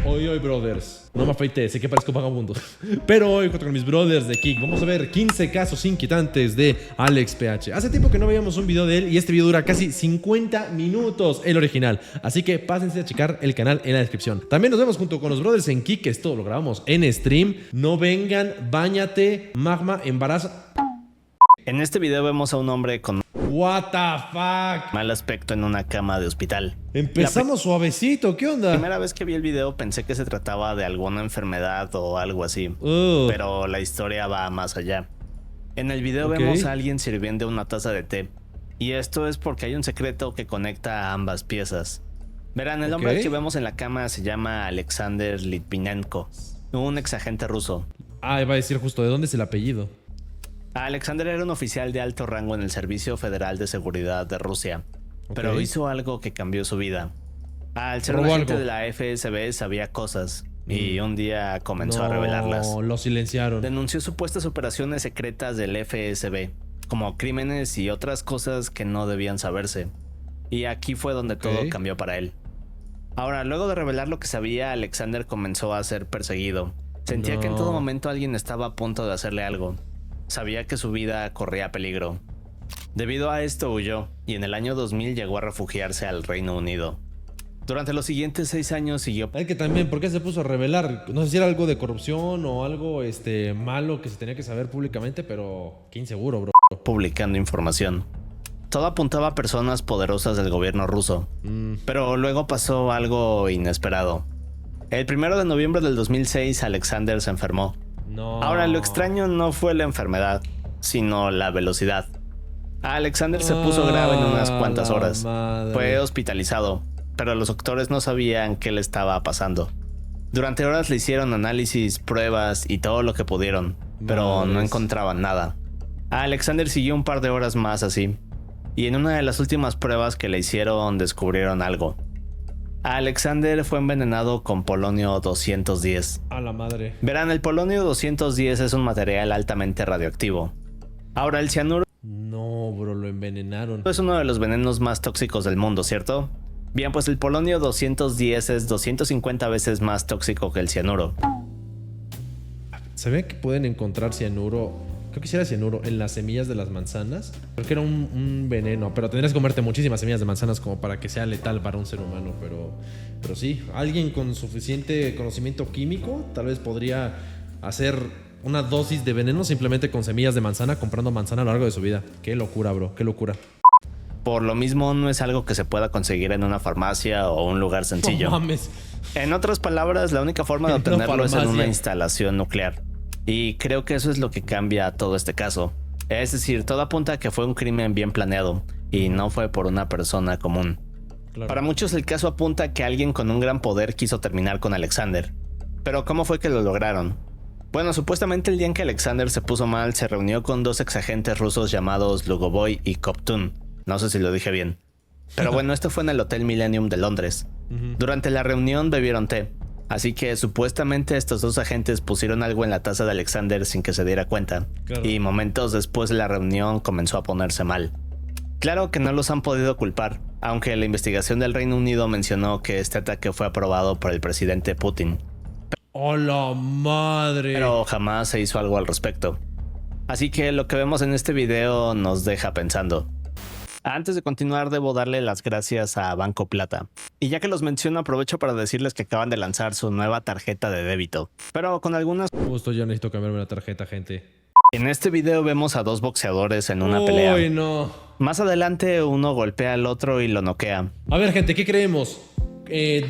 Hoy, brothers. No me afeité, sé que parezco vagabundo. Pero hoy, junto con mis brothers de Kick, vamos a ver 15 casos inquietantes de Alex PH. Hace tiempo que no veíamos un video de él y este video dura casi 50 minutos, el original. Así que pásense a checar el canal en la descripción. También nos vemos junto con los brothers en Kick, que esto lo grabamos en stream. No vengan, báñate, magma, embaraza. En este video vemos a un hombre con What the fuck. mal aspecto en una cama de hospital. Empezamos suavecito, ¿qué onda? La primera vez que vi el video pensé que se trataba de alguna enfermedad o algo así, pero la historia va más allá. En el video vemos a alguien sirviendo una taza de té, y esto es porque hay un secreto que conecta a ambas piezas. Verán, el hombre que vemos en la cama se llama Alexander Litvinenko, un exagente ruso. Ah, iba a decir justo de dónde es el apellido. Alexander era un oficial de alto rango en el Servicio Federal de Seguridad de Rusia, pero hizo algo que cambió su vida. Al ser un agente de la FSB sabía cosas y un día comenzó a revelarlas. Lo silenciaron. Denunció supuestas operaciones secretas del FSB, como crímenes y otras cosas que no debían saberse. Y aquí fue donde todo cambió para él. Ahora, luego de revelar lo que sabía, Alexander comenzó a ser perseguido. Sentía que en todo momento alguien estaba a punto de hacerle algo. Sabía que su vida corría peligro. Debido a esto huyó y en el año 2000 llegó a refugiarse al Reino Unido. Durante los siguientes 6 años siguió... Hay que también, ¿por qué se puso a revelar? No sé si era algo de corrupción o algo malo que se tenía que saber públicamente, pero qué inseguro, bro. Publicando información. Todo apuntaba a personas poderosas del gobierno ruso. Pero luego pasó algo inesperado. El 1 de noviembre del 2006 Alexander se enfermó. Ahora, lo extraño no fue la enfermedad, sino la velocidad. Alexander se puso grave en unas cuantas horas. Fue hospitalizado, pero los doctores no sabían qué le estaba pasando. Durante horas le hicieron análisis, pruebas y todo lo que pudieron, pero no encontraban nada. Alexander siguió un par de horas más así, y en una de las últimas pruebas que le hicieron descubrieron algo. Alexander fue envenenado con polonio 210. A la madre. Verán, el polonio 210 es un material altamente radioactivo. Ahora, el cianuro... No, bro, lo envenenaron. Es uno de los venenos más tóxicos del mundo, ¿cierto? Bien, pues el polonio 210 es 250 veces más tóxico que el cianuro. ¿Sabían que pueden encontrar cianuro? Creo que sí era cianuro en las semillas de las manzanas. Creo que era un veneno, pero tendrías que comerte muchísimas semillas de manzanas como para que sea letal para un ser humano. Pero sí, alguien con suficiente conocimiento químico tal vez podría hacer una dosis de veneno simplemente con semillas de manzana, comprando manzana a lo largo de su vida. Qué locura, bro, qué locura. Por lo mismo, no es algo que se pueda conseguir en una farmacia o un lugar sencillo. No mames. En otras palabras, la única forma de obtenerlo es en una instalación nuclear. Y creo que eso es lo que cambia todo este caso. Es decir, todo apunta a que fue un crimen bien planeado y no fue por una persona común. Claro. Para muchos el caso apunta a que alguien con un gran poder quiso terminar con Alexander. Pero ¿cómo fue que lo lograron? Bueno, supuestamente el día en que Alexander se puso mal se reunió con 2 exagentes rusos llamados Lugovoy y Koptun. No sé si lo dije bien. Pero bueno, esto fue en el Hotel Millennium de Londres. Durante la reunión bebieron té. Así que supuestamente estos 2 agentes pusieron algo en la taza de Alexander sin que se diera cuenta. Claro. Y momentos después de la reunión comenzó a ponerse mal. Claro que no los han podido culpar, aunque la investigación del Reino Unido mencionó que este ataque fue aprobado por el presidente Putin. ¡Oh, la madre! Pero jamás se hizo algo al respecto. Así que lo que vemos en este video nos deja pensando. Antes de continuar, debo darle las gracias a Banco Plata. Y ya que los menciono, aprovecho para decirles que acaban de lanzar su nueva tarjeta de débito. Pero con algunas... Justo yo necesito cambiarme la tarjeta, gente. En este video vemos a 2 boxeadores en una pelea. ¡Uy, no! Más adelante uno golpea al otro y lo noquea. A ver, gente, ¿qué creemos?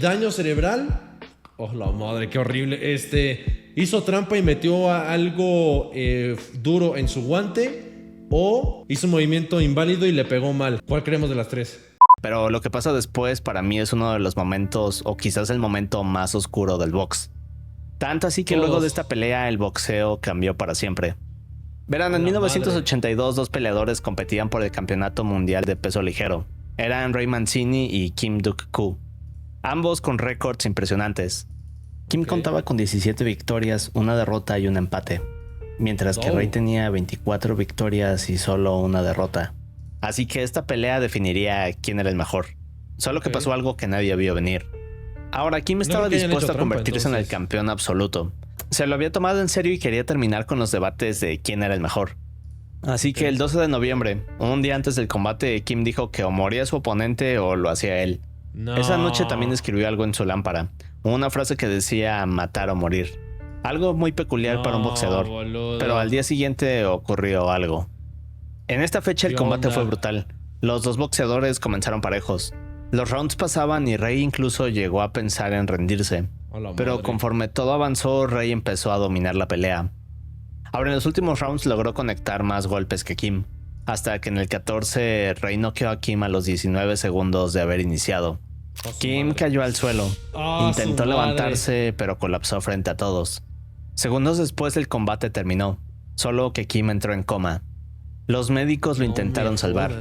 ¿Daño cerebral? ¡Oh, la madre, qué horrible! ¿Hizo trampa y metió algo duro en su guante? ¿O hizo un movimiento inválido y le pegó mal? ¿Cuál creemos de las 3? Pero lo que pasa después para mí es uno de los momentos, o quizás el momento más oscuro del box. Tanto así que luego de esta pelea el boxeo cambió para siempre. Verán, en 1982 2 peleadores competían por el campeonato mundial de peso ligero. Eran Ray Mancini y Kim Duk-Koo. Ambos con récords impresionantes. Kim contaba con 17 victorias, 1 derrota y un empate. Mientras que Ray tenía 24 victorias y solo 1 derrota. Así que esta pelea definiría quién era el mejor. Solo que pasó algo que nadie vio venir. Ahora, Kim estaba dispuesto a convertirse en el campeón absoluto. Se lo había tomado en serio y quería terminar con los debates de quién era el mejor. Así que el 12 de noviembre, un día antes del combate, Kim dijo que o moría su oponente o lo hacía él. No. Esa noche también escribió algo en su lámpara, una frase que decía matar o morir. Algo muy peculiar para un boxeador, boludo. Pero al día siguiente ocurrió algo. En esta fecha el combate fue brutal. Los dos boxeadores comenzaron parejos. Los rounds pasaban y Rey incluso llegó a pensar en rendirse. Pero conforme todo avanzó, Rey empezó a dominar la pelea. Ahora en los últimos rounds logró conectar más golpes que Kim, hasta que en el 14 Rey noqueó a Kim a los 19 segundos de haber iniciado. Kim cayó al suelo, intentó levantarse pero colapsó frente a todos. Segundos después el combate terminó, solo que Kim entró en coma. Los médicos lo intentaron salvar.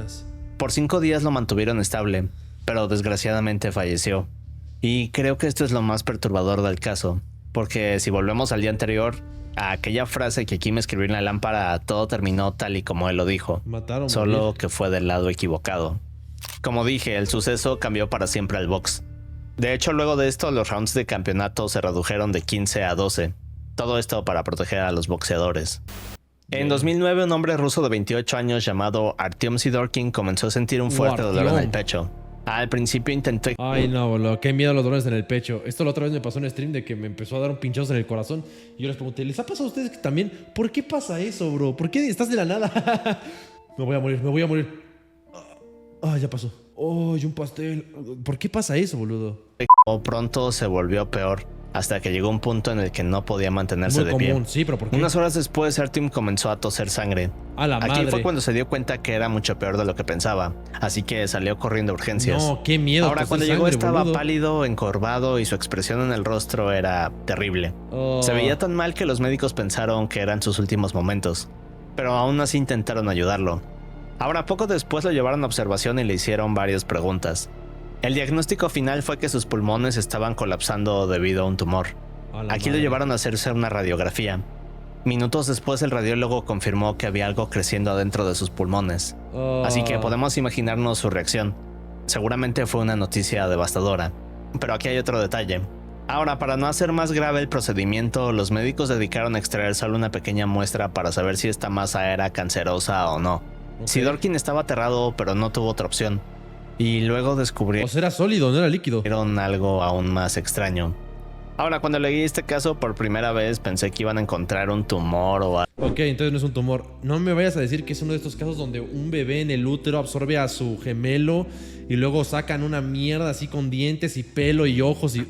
Por 5 días lo mantuvieron estable, pero desgraciadamente falleció. Y creo que esto es lo más perturbador del caso, porque si volvemos al día anterior, a aquella frase que Kim escribió en la lámpara, todo terminó tal y como él lo dijo, solo que fue del lado equivocado. Como dije, el suceso cambió para siempre al box. De hecho, luego de esto, los rounds de campeonato se redujeron de 15 a 12. Todo esto para proteger a los boxeadores. En 2009, un hombre ruso de 28 años llamado Artyom Sidorkin comenzó a sentir un fuerte dolor en el pecho. Al principio intentó... Ay, no, boludo. Qué miedo los dolores en el pecho. Esto la otra vez me pasó en stream de que me empezó a dar un pinchazo en el corazón. Y yo les pregunté, ¿les ha pasado a ustedes que también? ¿Por qué pasa eso, bro? ¿Por qué estás de la nada? Me voy a morir. Ah, ya pasó. Oh, y un pastel. ¿Por qué pasa eso, boludo? Pronto se volvió peor, hasta que llegó un punto en el que no podía mantenerse de pie. Sí, pero ¿por qué? Unas horas después, Artyom comenzó a toser sangre. A la madre. Aquí fue cuando se dio cuenta que era mucho peor de lo que pensaba, así que salió corriendo a urgencias. No, qué miedo. Ahora, cuando llegó estaba pálido, encorvado y su expresión en el rostro era terrible. Se veía tan mal que los médicos pensaron que eran sus últimos momentos, pero aún así intentaron ayudarlo. Ahora, poco después lo llevaron a observación y le hicieron varias preguntas. El diagnóstico final fue que sus pulmones estaban colapsando debido a un tumor. Aquí lo llevaron a hacerse una radiografía. Minutos después el radiólogo confirmó que había algo creciendo adentro de sus pulmones. Así que podemos imaginarnos su reacción. Seguramente fue una noticia devastadora. Pero aquí hay otro detalle. Ahora, para no hacer más grave el procedimiento, los médicos dedicaron a extraer solo una pequeña muestra para saber si esta masa era cancerosa o no. Sidorkin estaba aterrado, pero no tuvo otra opción. Y luego descubrieron... O sea, era sólido, no era líquido. Algo aún más extraño. Ahora, cuando leí este caso por primera vez, pensé que iban a encontrar un tumor o algo. Ok, entonces no es un tumor. No me vayas a decir que es uno de estos casos donde un bebé en el útero absorbe a su gemelo y luego sacan una mierda así con dientes y pelo y ojos y...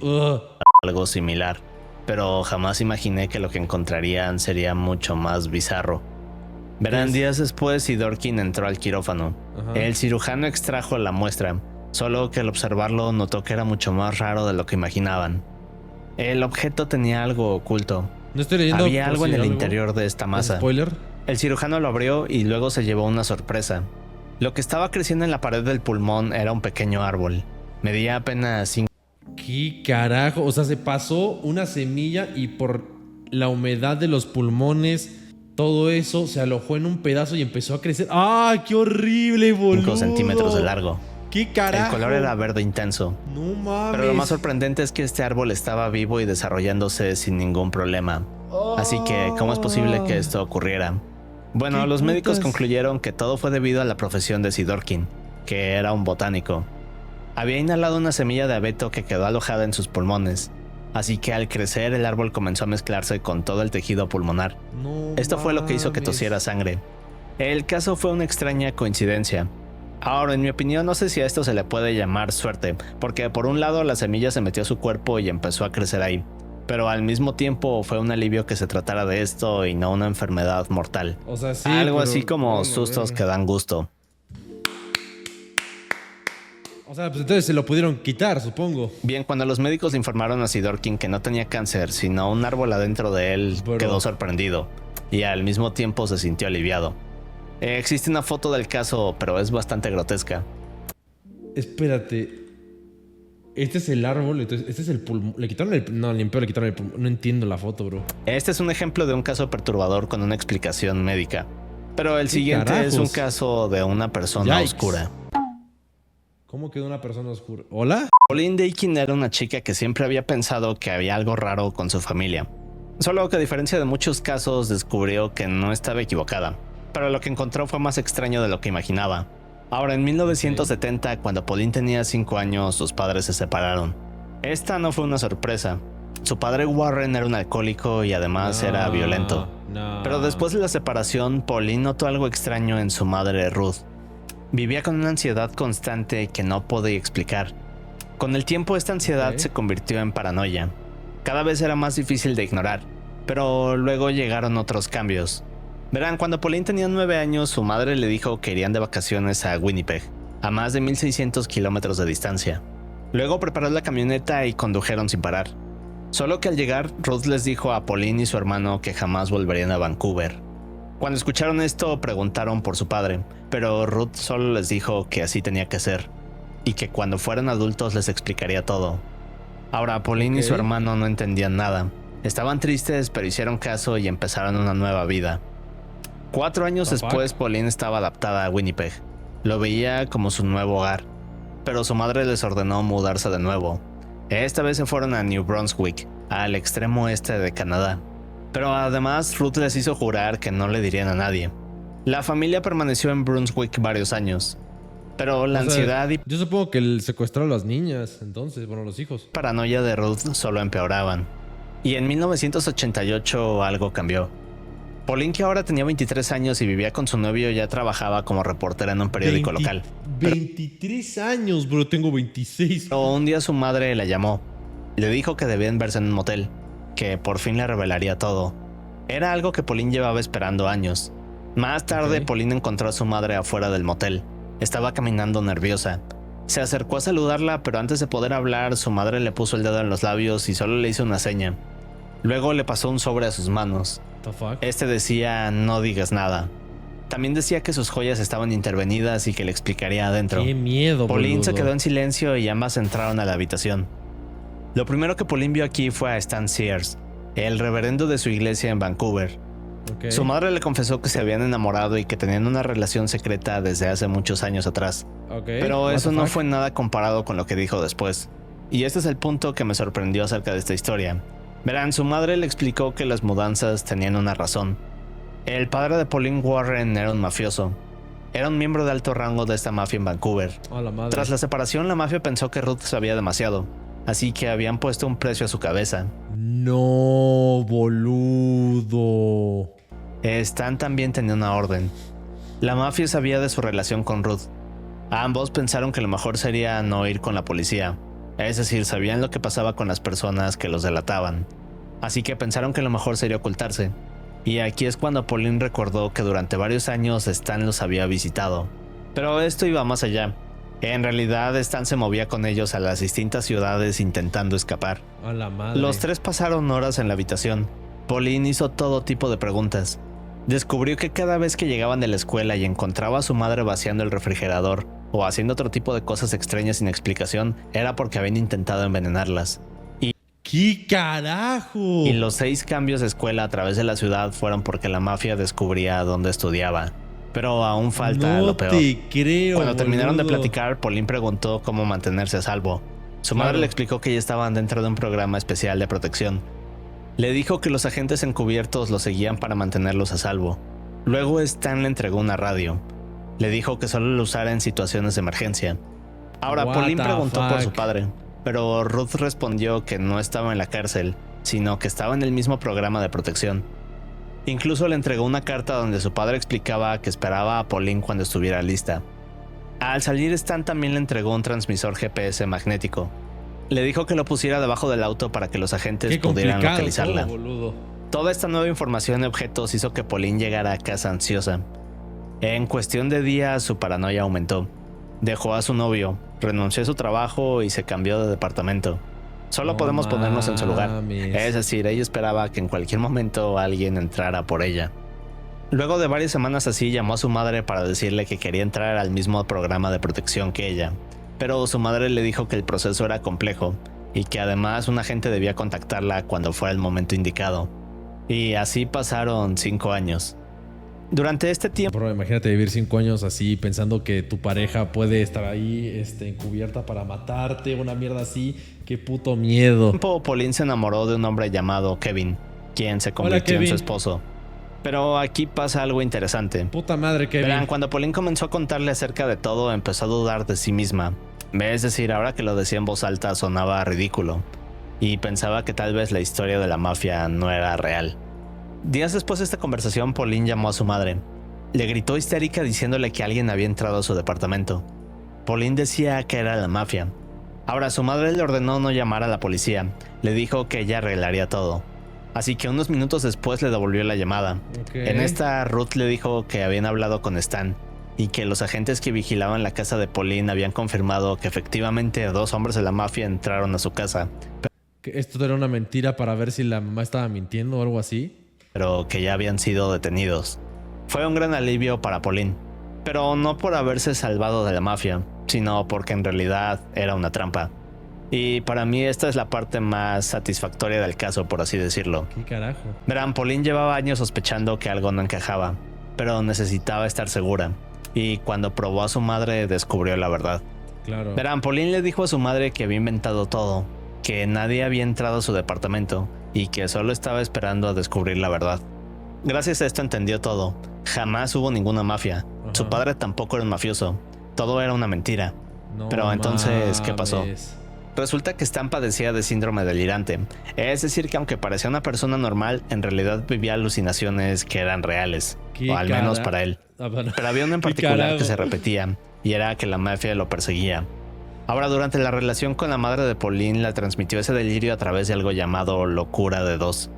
Algo similar. Pero jamás imaginé que lo que encontrarían sería mucho más bizarro. Verán, días después Sidorkin entró al quirófano. El cirujano extrajo la muestra, solo que al observarlo notó que era mucho más raro de lo que imaginaban. El objeto tenía algo oculto. No estoy leyendo. Había algo en el interior de esta masa. ¿Spoiler? El cirujano lo abrió y luego se llevó una sorpresa. Lo que estaba creciendo en la pared del pulmón era un pequeño árbol. Medía apenas 5. ¿Qué carajo? O sea, se pasó una semilla y por la humedad de los pulmones... Todo eso se alojó en un pedazo y empezó a crecer. ¡Ah, qué horrible, boludo! 5 centímetros de largo. ¡Qué carajo! El color era verde intenso. ¡No mames! Pero lo más sorprendente es que este árbol estaba vivo y desarrollándose sin ningún problema. Así que, ¿cómo es posible que esto ocurriera? Bueno, los médicos concluyeron que todo fue debido a la profesión de Sidorkin, que era un botánico. Había inhalado una semilla de abeto que quedó alojada en sus pulmones. Así que al crecer el árbol comenzó a mezclarse con todo el tejido pulmonar. Esto fue lo que hizo que tosiera sangre. El caso fue una extraña coincidencia. Ahora, en mi opinión, no sé si a esto se le puede llamar suerte, porque por un lado la semilla se metió a su cuerpo y empezó a crecer ahí. Pero al mismo tiempo fue un alivio que se tratara de esto y no una enfermedad mortal. O sea, sí, algo así como sustos que dan gusto. O sea, pues entonces se lo pudieron quitar, supongo. Bien, cuando los médicos le informaron a Sidorkin que no tenía cáncer, sino un árbol adentro de él, quedó sorprendido. Y al mismo tiempo se sintió aliviado. Existe una foto del caso, pero es bastante grotesca. Espérate. Este es el árbol, entonces este es el pulmón. ¿Le quitaron el...? No, ni en peor le quitaron el pulmón. No entiendo la foto, bro. Este es un ejemplo de un caso perturbador con una explicación médica. Pero el siguiente es un caso de una persona oscura. ¿Cómo quedó una persona oscura? ¿Hola? Pauline Dakin era una chica que siempre había pensado que había algo raro con su familia. Solo que a diferencia de muchos casos descubrió que no estaba equivocada, pero lo que encontró fue más extraño de lo que imaginaba. Ahora, en 1970, cuando Pauline tenía 5 años, sus padres se separaron. Esta no fue una sorpresa. Su padre Warren era un alcohólico y además era violento. Pero después de la separación, Pauline notó algo extraño en su madre Ruth. Vivía con una ansiedad constante que no podía explicar. Con el tiempo esta ansiedad se convirtió en paranoia. Cada vez era más difícil de ignorar, pero luego llegaron otros cambios. Verán, cuando Pauline tenía 9 años, su madre le dijo que irían de vacaciones a Winnipeg, a más de 1600 kilómetros de distancia. Luego preparó la camioneta y condujeron sin parar. Solo que al llegar, Ruth les dijo a Pauline y su hermano que jamás volverían a Vancouver. Cuando escucharon esto, preguntaron por su padre, pero Ruth solo les dijo que así tenía que ser, y que cuando fueran adultos les explicaría todo. Ahora, Pauline y su hermano no entendían nada. Estaban tristes, pero hicieron caso y empezaron una nueva vida. 4 años después, Pauline estaba adaptada a Winnipeg. Lo veía como su nuevo hogar, pero su madre les ordenó mudarse de nuevo. Esta vez se fueron a New Brunswick, al extremo oeste de Canadá. Pero además, Ruth les hizo jurar que no le dirían a nadie. La familia permaneció en Brunswick varios años. Pero la ansiedad y... Yo supongo que el secuestrar a las niñas, entonces, bueno, los hijos. Paranoia de Ruth solo empeoraban. Y en 1988 algo cambió. Pauline, que ahora tenía 23 años y vivía con su novio, ya trabajaba como reportera en un periódico local. 23 años, bro, tengo 26. Pero un día su madre la llamó. Le dijo que debían verse en un motel, que por fin le revelaría todo. Era algo que Pauline llevaba esperando años. Más tarde, Pauline encontró a su madre afuera del motel. Estaba caminando nerviosa. Se acercó a saludarla, pero antes de poder hablar, su madre le puso el dedo en los labios y solo le hizo una seña. Luego le pasó un sobre a sus manos. Este decía, no digas nada. También decía que sus joyas estaban intervenidas y que le explicaría adentro. ¡Qué miedo, Pauline boludo! se quedó en silencio y ambas entraron a la habitación. Lo primero que Pauline vio aquí fue a Stan Sears, el reverendo de su iglesia en Vancouver. Su madre le confesó que se habían enamorado y que tenían una relación secreta desde hace muchos años atrás. Pero eso no fue nada comparado con lo que dijo después. Y este es el punto que me sorprendió acerca de esta historia. Verán, su madre le explicó que las mudanzas tenían una razón. El padre de Pauline Warren era un mafioso. Era un miembro de alto rango de esta mafia en Vancouver. Tras la separación, la mafia pensó que Ruth sabía demasiado, así que habían puesto un precio a su cabeza. No, boludo. Stan también tenía una orden. La mafia sabía de su relación con Ruth. Ambos pensaron que lo mejor sería no ir con la policía. Es decir, sabían lo que pasaba con las personas que los delataban. Así que pensaron que lo mejor sería ocultarse. Y aquí es cuando Pauline recordó que durante varios años Stan los había visitado. Pero esto iba más allá. En realidad, Stan se movía con ellos a las distintas ciudades intentando escapar. A la madre. Los tres pasaron horas en la habitación. Pauline hizo todo tipo de preguntas. Descubrió que cada vez que llegaban de la escuela y encontraba a su madre vaciando el refrigerador o haciendo otro tipo de cosas extrañas sin explicación, era porque habían intentado envenenarlas. ¿Qué carajo? Y los 6 cambios de escuela a través de la ciudad fueron porque la mafia descubría dónde estudiaba. Pero aún falta lo peor. No te creo, Cuando terminaron de boludo. platicar, Pauline preguntó cómo mantenerse a salvo. Su madre le explicó que ya estaban dentro de un programa especial de protección. Le dijo que los agentes encubiertos los seguían para mantenerlos a salvo. Luego Stan le entregó una radio. Le dijo que solo lo usara en situaciones de emergencia. Ahora, Pauline preguntó por su padre, pero Ruth respondió que no estaba en la cárcel, sino que estaba en el mismo programa de protección. Incluso le entregó una carta donde su padre explicaba que esperaba a Pauline cuando estuviera lista. Al salir, Stan también le entregó un transmisor GPS magnético. Le dijo que lo pusiera debajo del auto para que los agentes pudieran localizarla. Toda esta nueva información y objetos hizo que Pauline llegara a casa ansiosa. En cuestión de días, su paranoia aumentó. Dejó a su novio, renunció a su trabajo y se cambió de departamento. Solo podemos ponernos en su lugar. Es decir, ella esperaba que en cualquier momento alguien entrara por ella. Luego de varias semanas así, llamó a su madre para decirle que quería entrar al mismo programa de protección que ella. Pero su madre le dijo que el proceso era complejo y que además un agente debía contactarla cuando fuera el momento indicado. Y así pasaron 5 años. Durante este tiempo... Bro, imagínate vivir 5 años así, pensando que tu pareja puede estar ahí encubierta para matarte, una mierda así. Qué puto miedo. Pauline se enamoró de un hombre llamado Kevin, quien se convirtió en su esposo. Pero aquí pasa algo interesante. Puta madre, Kevin. Verán, cuando Pauline comenzó a contarle acerca de todo, empezó a dudar de sí misma. Es decir, ahora que lo decía en voz alta sonaba ridículo. Y pensaba que tal vez la historia de la mafia no era real. Días después de esta conversación, Pauline llamó a su madre. Le gritó histérica diciéndole que alguien había entrado a su departamento. Pauline decía que era la mafia. Ahora, su madre le ordenó no llamar a la policía. Le dijo que ella arreglaría todo. Así que unos minutos después le devolvió la llamada. En esta, Ruth le dijo que habían hablado con Stan y que los agentes que vigilaban la casa de Pauline habían confirmado que efectivamente 2 hombres de la mafia entraron a su casa. ¿Esto era una mentira para ver si la mamá estaba mintiendo o algo así? Pero que ya habían sido detenidos. Fue un gran alivio para Pauline, pero no por haberse salvado de la mafia, sino porque en realidad era una trampa. Y para mí esta es la parte más satisfactoria del caso, por así decirlo. ¿Qué carajo? Verán, Pauline llevaba años sospechando que algo no encajaba, pero necesitaba estar segura. Y cuando probó a su madre, descubrió la verdad. Claro. Verán, Pauline le dijo a su madre que había inventado todo, que nadie había entrado a su departamento y que solo estaba esperando a descubrir la verdad. Gracias a esto entendió todo. Jamás hubo ninguna mafia. Ajá. Su padre tampoco era un mafioso. Todo era una mentira. No Pero entonces, ¿qué pasó? mames. Resulta que Stan padecía de síndrome delirante. Es decir, que aunque parecía una persona normal, en realidad vivía alucinaciones que eran reales. O al menos para él. Pero había una en particular que se repetía, y era que la mafia lo perseguía. Ahora, durante la relación con la madre de Pauline, la transmitió ese delirio a través de algo llamado locura de 2.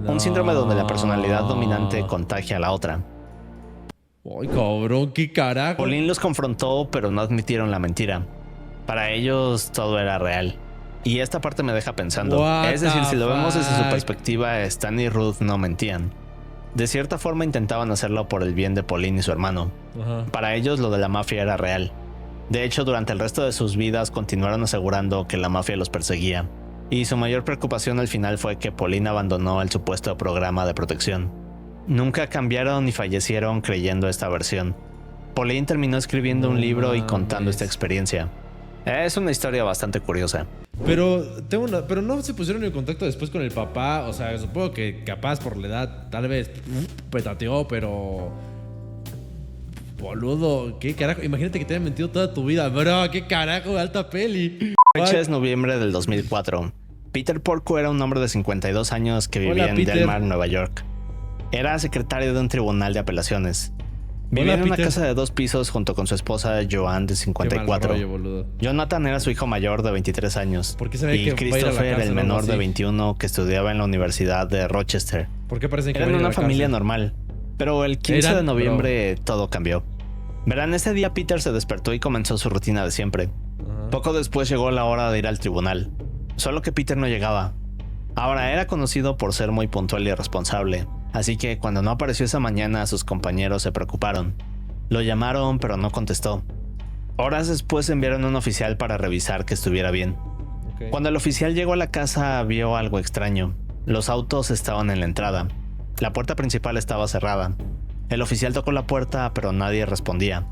No. Un síndrome donde la personalidad dominante contagia a la otra. Ay, cabrón, qué carajo. Pauline los confrontó, pero no admitieron la mentira. Para ellos todo era real. Y esta parte me deja pensando. Es decir, si lo vemos desde su perspectiva, Stan y Ruth no mentían. De cierta forma intentaban hacerlo por el bien de Pauline y su hermano. Ajá. Para ellos lo de la mafia era real. De hecho, durante el resto de sus vidas continuaron asegurando que la mafia los perseguía. Y su mayor preocupación al final fue que Pauline abandonó el supuesto programa de protección. Nunca cambiaron ni fallecieron creyendo esta versión. Pauline terminó escribiendo un libro y contando esta experiencia. Es una historia bastante curiosa. Pero no se pusieron en contacto después con el papá. O sea, supongo que capaz por la edad, tal vez petateó, pero... Boludo, qué carajo. Imagínate que te hayan mentido toda tu vida, bro. Qué carajo, alta peli. Fecha es noviembre del 2004. Peter Porco era un hombre de 52 años que vivía en Del Mar, Nueva York. Era secretario de un tribunal de apelaciones. Vivía en una casa de 2 pisos junto con su esposa Joan de 54. Rollo, boludo. Jonathan era su hijo mayor de 23 años. ¿Por qué se ve y que Christopher, el menor de 21, que estudiaba en la Universidad de Rochester. ¿Por qué parecen que eran una familia normal? Pero el 15 de noviembre todo cambió. Verán, ese día Peter se despertó y comenzó su rutina de siempre. Poco después llegó la hora de ir al tribunal. Solo que Peter no llegaba. Ahora, era conocido por ser muy puntual y responsable. Así que cuando no apareció esa mañana, sus compañeros se preocuparon. Lo llamaron, pero no contestó. Horas después enviaron a un oficial para revisar que estuviera bien. Cuando el oficial llegó a la casa, vio algo extraño. Los autos estaban en la entrada. La puerta principal estaba cerrada. El oficial tocó la puerta, pero nadie respondía.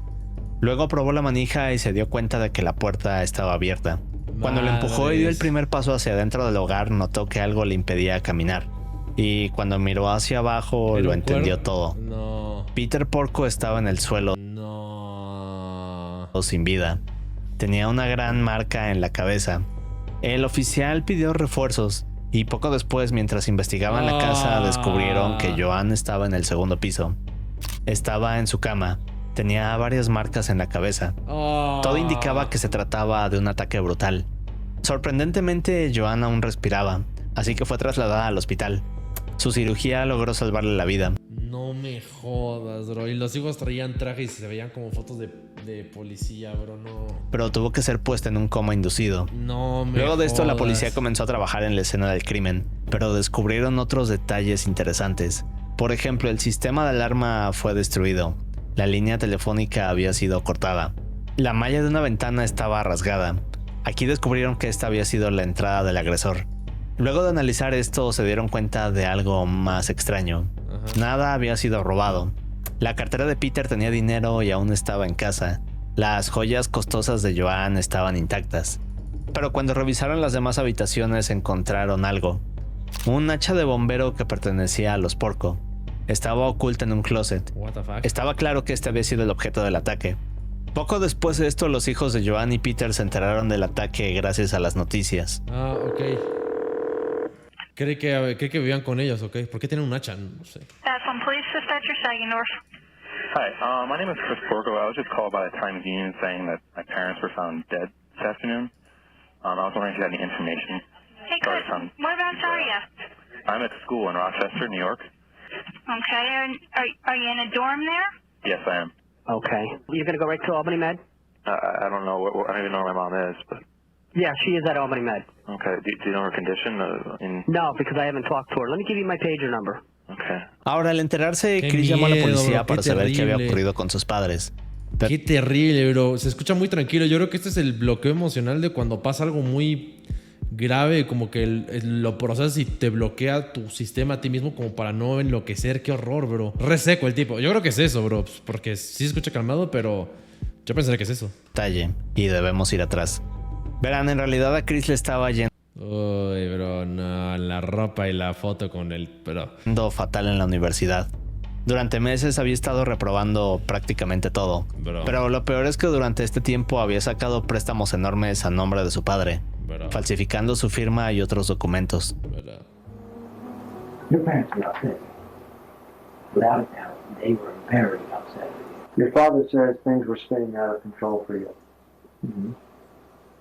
Luego probó la manija y se dio cuenta de que la puerta estaba abierta. Cuando lo empujó y dio el primer paso hacia adentro del hogar, notó que algo le impedía caminar. Y cuando miró hacia abajo, lo entendió todo. No. Peter Porco estaba en el suelo, sin vida. Tenía una gran marca en la cabeza. El oficial pidió refuerzos y poco después, mientras investigaban la casa, descubrieron que Joan estaba en el segundo piso. Estaba en su cama. Tenía varias marcas en la cabeza. Todo indicaba que se trataba de un ataque brutal. Sorprendentemente, Joan aún respiraba, así que fue trasladada al hospital. Su cirugía logró salvarle la vida. No me jodas, bro. Y los hijos traían trajes y se veían como fotos de policía, bro. No. Pero tuvo que ser puesta en un coma inducido. No me Luego de esto, la jodas. policía comenzó a trabajar en la escena del crimen, pero descubrieron otros detalles interesantes. Por ejemplo, el sistema de alarma fue destruido. La línea telefónica había sido cortada. La malla de una ventana estaba rasgada. Aquí descubrieron que esta había sido la entrada del agresor. Luego de analizar esto, se dieron cuenta de algo más extraño. Nada había sido robado. La cartera de Peter tenía dinero y aún estaba en casa. Las joyas costosas de Joan estaban intactas. Pero cuando revisaron las demás habitaciones encontraron algo. Un hacha de bombero que pertenecía a los Porco. Estaba oculta en un closet. What the fuck? Estaba claro que este había sido el objeto del ataque. Poco después de esto, los hijos de Joan y Peter se enteraron del ataque gracias a las noticias. Ah, ok. Cree que vivían con ellos, ok. ¿Por qué tienen un hacha? No sé. From Police Dispatcher Saginaw. Hi, my name is Chris Borgo. I was just called by the Times-Union saying that my parents were found dead this afternoon. I was wondering if you had any information. Hey, Chris, whereabouts are you? I'm at school in Rochester, New York. Okay, and are you in a dorm there? Yes, I am. Okay. You're going to go right to Albany Med? I don't know. I don't even know where my mom is, but... Yeah, she is at Albany Med. Okay. Do you know her condition? No, because I haven't talked to her. Let me give you my pager number. Okay. Ahora, al enterarse, Qué Chris llamó a la miedo, policía bro, para qué saber qué había terrible. ocurrido con sus padres. Qué terrible, bro. Se escucha muy tranquilo. Yo creo que este es el bloqueo emocional de cuando pasa algo muy grave, como que lo procesas y te bloquea tu sistema a ti mismo como para no enloquecer. Qué horror, bro. Re seco el tipo. Yo creo que es eso, bro. Porque sí se escucha calmado, pero yo pensaría que es eso. Talle, y debemos ir atrás. Verán, en realidad a Chris le estaba yendo Uy, bro, no. La ropa y la foto con el... Bro. fatal en la universidad. Durante meses había estado reprobando prácticamente todo. Bro. Pero lo peor es que durante este tiempo había sacado préstamos enormes a nombre de su padre, Bro. falsificando su firma y otros documentos. Bro. Your parents were upset. Without a doubt, they were very upset. Your father says things were spinning out of control for you. Mm-hmm.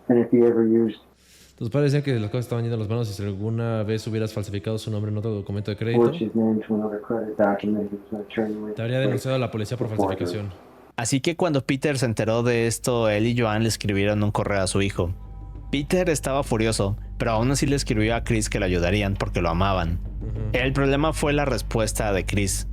And if you ever used... Tus padres decían que las cosas estaban yendo a las manos y si alguna vez hubieras falsificado su nombre en otro documento de crédito, forged his name to another credit document, he was going to turn you in. te habría denunciado a la policía por falsificación. Así que cuando Peter se enteró de esto, él y Joan le escribieron un correo a su hijo. Peter estaba furioso, pero aún así le escribió a Chris que lo ayudarían porque lo amaban. El problema fue la respuesta de Chris,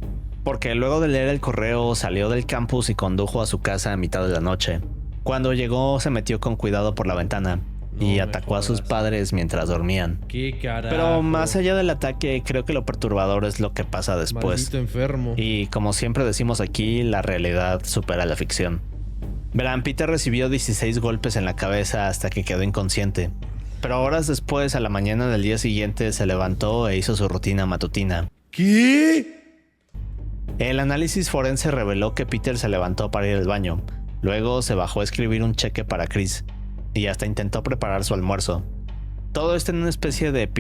porque luego de leer el correo salió del campus y condujo a su casa a mitad de la noche. Cuando llegó se metió con cuidado por la ventana y me atacó a sus jodas. padres mientras dormían. Qué carajo. Pero más allá del ataque, creo que lo perturbador es lo que pasa después. Maldito enfermo. Y como siempre decimos aquí, la realidad supera la ficción. Verán, Peter recibió 16 golpes en la cabeza hasta que quedó inconsciente. Pero horas después, a la mañana del día siguiente, se levantó e hizo su rutina matutina. ¿Qué? El análisis forense reveló que Peter se levantó para ir al baño. Luego se bajó a escribir un cheque para Chris. Y hasta intentó preparar su almuerzo. Todo esto en una especie de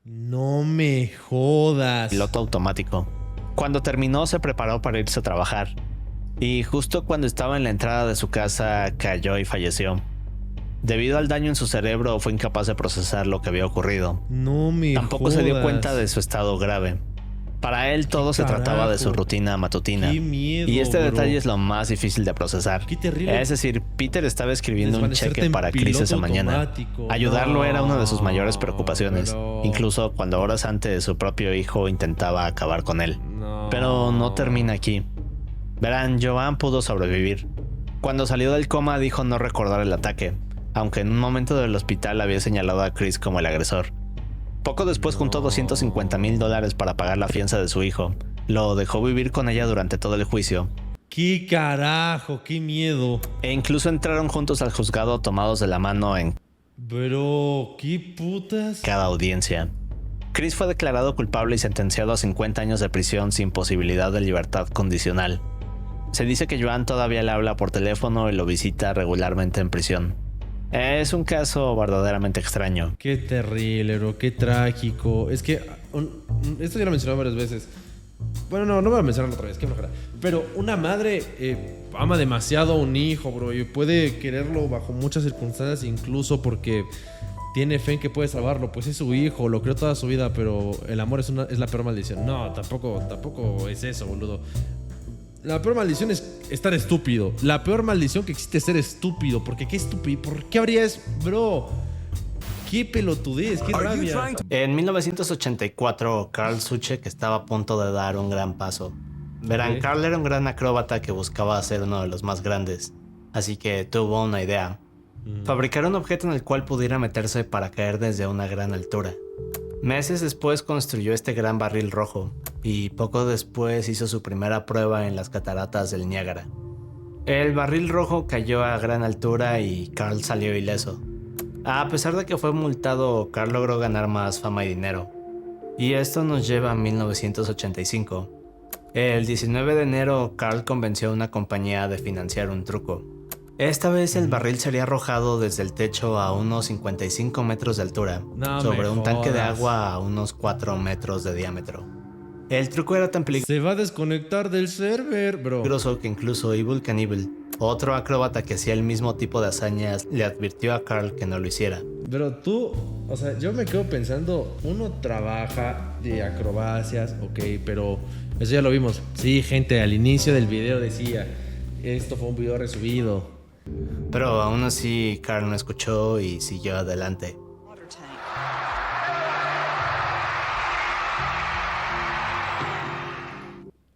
No me jodas. piloto automático. Cuando terminó se preparó para irse a trabajar. Y justo cuando estaba en la entrada de su casa cayó y falleció. Debido al daño en su cerebro fue incapaz de procesar lo que había ocurrido. No me Tampoco se dio jodas. cuenta de su estado grave. Para él todo se trataba de su carajo? rutina matutina. Qué miedo, Y este bro. detalle es lo más difícil de procesar. Qué terrible. Es decir, Peter estaba escribiendo un Desvanecerte cheque en para Chris piloto esa mañana. automático. Ayudarlo era una de sus mayores No, preocupaciones. pero- Incluso cuando horas antes su propio hijo intentaba acabar con él. No. Pero no termina aquí. Verán, Joan pudo sobrevivir. Cuando salió del coma dijo no recordar el ataque, aunque en un momento del hospital había señalado a Chris como el agresor. Poco después juntó $250,000 para pagar la fianza de su hijo. Lo dejó vivir con ella durante todo el juicio. Qué carajo, qué miedo. E incluso entraron juntos al juzgado tomados de la mano en Bro, qué putas. cada audiencia. Chris fue declarado culpable y sentenciado a 50 años de prisión sin posibilidad de libertad condicional. Se dice que Joan todavía le habla por teléfono y lo visita regularmente en prisión. Es un caso verdaderamente extraño. Qué terrible, bro, qué trágico. Es que esto ya lo he mencionado varias veces. Bueno, no voy a mencionarlo otra vez, qué flojera. Pero una madre ama demasiado a un hijo, bro, y puede quererlo bajo muchas circunstancias, incluso porque tiene fe en que puede salvarlo. Pues es su hijo, lo crió toda su vida, pero el amor es la peor maldición. No, tampoco es eso, boludo. La peor maldición es estar estúpido. La peor maldición que existe es ser estúpido. Porque qué estúpido. ¿Por qué habría eso? Bro, qué pelotudez, qué rabia. En 1984, Carl Suchek estaba a punto de dar un gran paso. Verán, Ok. Carl era un gran acróbata que buscaba ser uno de los más grandes. Así que tuvo una idea. Fabricar un objeto en el cual pudiera meterse para caer desde una gran altura. Meses después construyó este gran barril rojo. y poco después hizo su primera prueba en las cataratas del Niágara. El barril rojo cayó a gran altura y Carl salió ileso. A pesar de que fue multado, Carl logró ganar más fama y dinero. Y esto nos lleva a 1985. El 19 de enero, Carl convenció a una compañía de financiar un truco. Esta vez el barril sería arrojado desde el techo a unos 55 metros de altura, sobre un tanque de agua a unos 4 metros de diámetro. El truco era tan Se va a desconectar del server, bro. peligroso que incluso Evel Knievel, otro acróbata que hacía el mismo tipo de hazañas, le advirtió a Carl que no lo hiciera. Pero tú, o sea, yo me quedo pensando, uno trabaja de acrobacias, ok, pero eso ya lo vimos. Sí, gente, al inicio del video decía, esto fue un video resubido. Pero aún así, Carl no escuchó y siguió adelante.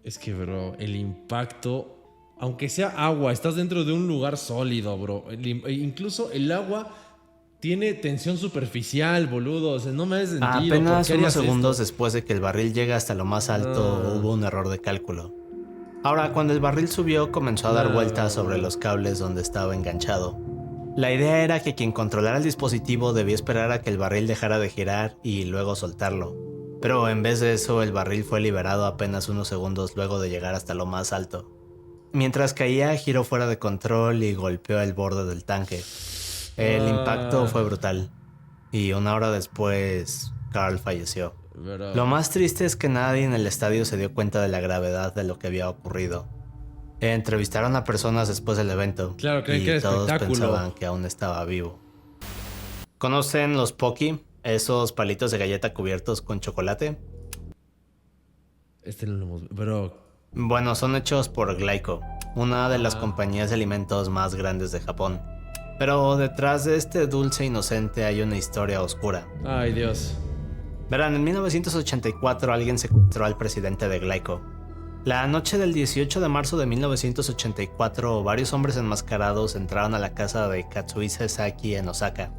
Es que, bro, el impacto, aunque sea agua, estás dentro de un lugar sólido, bro. Incluso el agua tiene tensión superficial, boludo. O sea, no me hace sentido. Apenas ¿Por qué unos harías segundos esto? después de que el barril llega hasta lo más alto, hubo un error de cálculo. Ahora, cuando el barril subió, comenzó a dar vueltas sobre los cables donde estaba enganchado. La idea era que quien controlara el dispositivo debía esperar a que el barril dejara de girar y luego soltarlo. Pero en vez de eso, el barril fue liberado apenas unos segundos luego de llegar hasta lo más alto. Mientras caía, giró fuera de control y golpeó el borde del tanque. El impacto fue brutal. Y una hora después, Carl falleció. Bro. Lo más triste es que nadie en el estadio se dio cuenta de la gravedad de lo que había ocurrido. Entrevistaron a personas después del evento. Claro, creen y que era todos espectáculo. pensaban que aún estaba vivo. ¿Conocen los Pocky? Esos palitos de galleta cubiertos con chocolate. Este no lo hemos... Bro, Bueno, son hechos por Glico, una de las compañías de alimentos más grandes de Japón. Pero detrás de este dulce inocente hay una historia oscura. ay Dios. Verán, en 1984 alguien secuestró al presidente de Glico. La noche del 18 de marzo de 1984, varios hombres enmascarados entraron a la casa de Katsuhisa Sasaki en Osaka.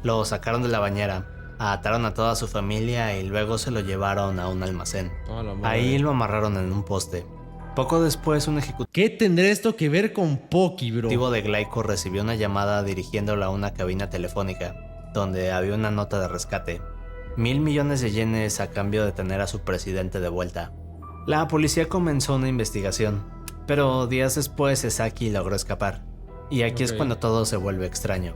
Lo sacaron de la bañera, ataron a toda su familia y luego se lo llevaron a un almacén. Oh, la madre. Ahí lo amarraron en un poste. Poco después, un ejecutivo ¿Qué tendrá esto que ver con Pocky, bro? de Glico recibió una llamada dirigiéndola a una cabina telefónica, donde había una nota de rescate. 1.000 millones de yenes a cambio de tener a su presidente de vuelta. La policía comenzó una investigación, pero días después Sasaki logró escapar. Y aquí es cuando todo se vuelve extraño.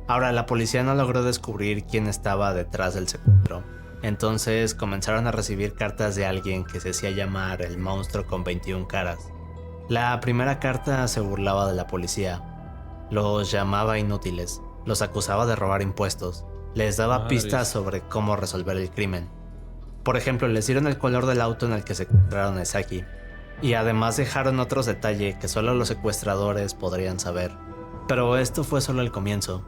Ahora, la policía no logró descubrir quién estaba detrás del secuestro. Entonces comenzaron a recibir cartas de alguien que se hacía llamar el monstruo con 21 caras. La primera carta se burlaba de la policía. Los llamaba inútiles, los acusaba de robar impuestos, les daba Madres. pistas sobre cómo resolver el crimen. Por ejemplo, les dieron el color del auto en el que secuestraron a Sasaki. Y además dejaron otros detalles que solo los secuestradores podrían saber. Pero esto fue solo el comienzo.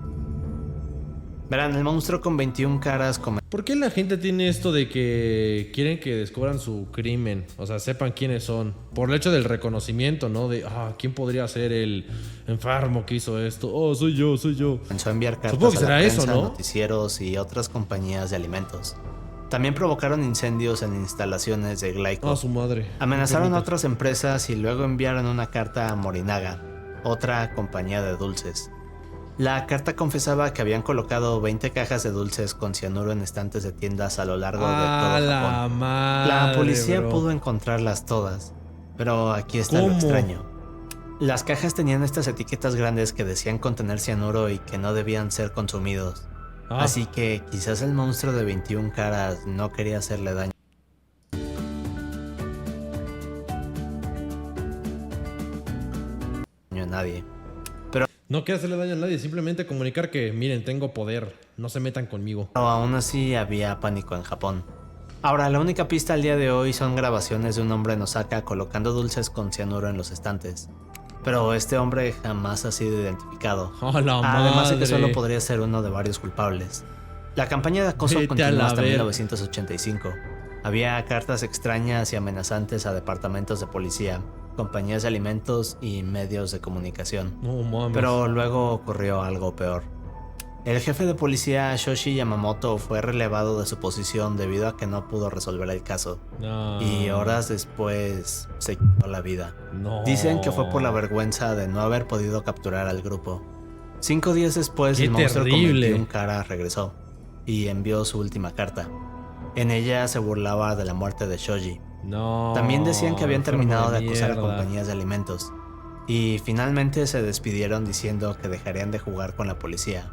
Verán, el monstruo con 21 caras ¿Por qué la gente tiene esto de que quieren que descubran su crimen? O sea, sepan quiénes son. Por el hecho del reconocimiento, ¿no? De, ¿quién podría ser el enfermo que hizo esto? Oh, soy yo, soy yo. comenzó a enviar Supongo cartas que a la será prensa, eso, ¿no? noticieros y otras compañías de alimentos. También provocaron incendios en instalaciones de Glico. Su madre. Amenazaron a Qué otras empresas y luego enviaron una carta a Morinaga, otra compañía de dulces. La carta confesaba que habían colocado 20 cajas de dulces con cianuro en estantes de tiendas a lo largo de todo la Japón. madre, La policía bro. pudo encontrarlas todas, pero aquí está ¿Cómo? lo extraño. Las cajas tenían estas etiquetas grandes que decían contener cianuro y que no debían ser consumidos. Así que quizás el monstruo de 21 caras no quería hacerle daño a nadie. No quiere hacerle daño a nadie, simplemente comunicar que, miren, tengo poder, no se metan conmigo. Pero aún así había pánico en Japón. Ahora, la única pista al día de hoy son grabaciones de un hombre en Osaka colocando dulces con cianuro en los estantes. Pero este hombre jamás ha sido identificado. Además de que solo podría ser uno de varios culpables. La campaña de acoso continuó hasta 1985. Había cartas extrañas y amenazantes a departamentos de policía, compañías de alimentos y medios de comunicación. No mames. Pero luego ocurrió algo peor. El jefe de policía Shoshi Yamamoto fue relevado de su posición debido a que no pudo resolver el caso. No. Y horas después se quitó la vida. No. Dicen que fue por la vergüenza de no haber podido capturar al grupo. 5 días después, ¡Qué el monstruo con terrible! 21 caras regresó y envió su última carta. En ella se burlaba de la muerte de Shoji. No. También decían que habían enfermo terminado de acusar a mierda. compañías de alimentos. Y finalmente se despidieron diciendo que dejarían de jugar con la policía.